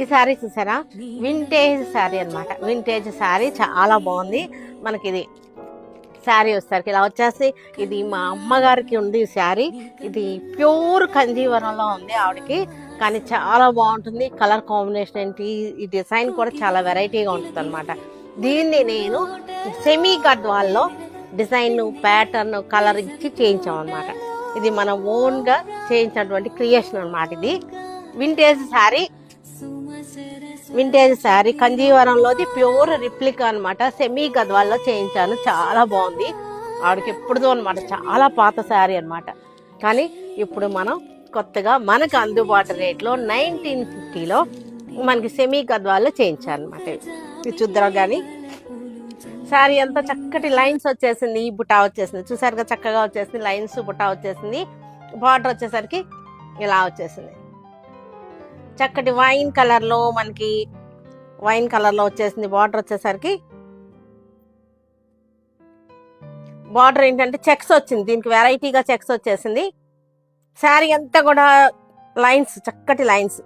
ఈ శారీ చూసారా, వింటేజ్ శారీ అనమాట. వింటేజ్ శారీ చాలా బాగుంది. మనకి ఇది శారీ వచ్చేసరికి ఇలా వచ్చేసి, ఇది మా అమ్మగారికి ఉంది ఈ శారీ. ఇది ప్యూర్ కంజీవరంలో ఉంది ఆవిడకి, కానీ చాలా బాగుంటుంది. కలర్ కాంబినేషన్ ఏంటి, ఈ డిజైన్ కూడా చాలా వెరైటీగా ఉంటుంది అనమాట. దీన్ని నేను సెమీ గద్వాల్లో డిజైన్, ప్యాటర్న్, కలర్ ఇచ్చి చేయించాం అనమాట. ఇది మనం ఓన్గా చేయించినటువంటి క్రియేషన్ అనమాట. ఇది వింటేజ్ శారీ. వింటేజ్ శారీ కంజీవరంలోది ప్యూర్ రిప్లికా అనమాట. సెమీ గద్వాల్లో చేయించాను, చాలా బాగుంది. ఆవిడకి ఎప్పుడుదో అనమాట, చాలా పాత శారీ అనమాట. కానీ ఇప్పుడు మనం కొత్తగా మనకు అందుబాటు రేట్లో 1950లో మనకి సెమీ గద్వాల్లో చేయించాను అనమాట. ఇది చూద్దరం కానీ శారీ అంతా చక్కటి లైన్స్ వచ్చేసింది, ఈ బుటా వచ్చేసింది చూసారుగా, చక్కగా వచ్చేసింది లైన్స్, బుటా వచ్చేసింది. బార్డర్ వచ్చేసరికి ఇలా వచ్చేసింది, చక్కటి వైన్ కలర్లో, మనకి వైన్ కలర్లో వచ్చేసింది. బార్డర్ వచ్చేసరికి బార్డర్ ఏంటంటే చెక్స్ వచ్చింది, దీనికి వెరైటీగా చెక్స్ వచ్చేసింది. శారీ అంతా కూడా లైన్స్, చక్కటి లైన్స్.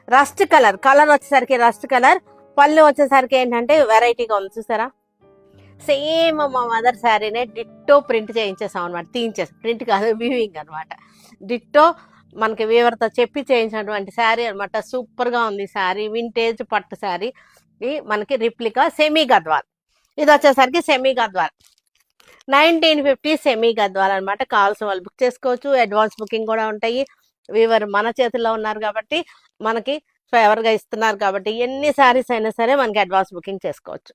రస్ట్ కలర్, కలర్ వచ్చేసరికి రస్ట్ కలర్. పళ్ళు వచ్చేసరికి ఏంటంటే వెరైటీగా ఉంది చూసారా. సేమ్ మా మదర్ శారీనే డిట్టో ప్రింట్ చేయించేసాం అనమాట. తీయించేసాం, ప్రింట్ కాదు వీవింగ్ అనమాట. డిట్టో మనకి వీవర్తో చెప్పి చేయించినటువంటి శారీ అనమాట. సూపర్గా ఉంది శారీ. వింటేజ్ పట్టు శారీ, మనకి రిప్లికా సెమీ గద్వాల్. ఇది వచ్చేసరికి సెమీ గద్వాల్ 1950 సెమీ గద్వాల్ అనమాట. కావాల్సిన వాళ్ళు బుక్ చేసుకోవచ్చు, అడ్వాన్స్ బుకింగ్ కూడా ఉంటాయి. వీవర్ మన చేతుల్లో ఉన్నారు కాబట్టి, మనకి ఫేవర్గా ఇస్తున్నారు కాబట్టి, ఎన్ని శారీస్ అయినా సరే మనకి అడ్వాన్స్ బుకింగ్ చేసుకోవచ్చు.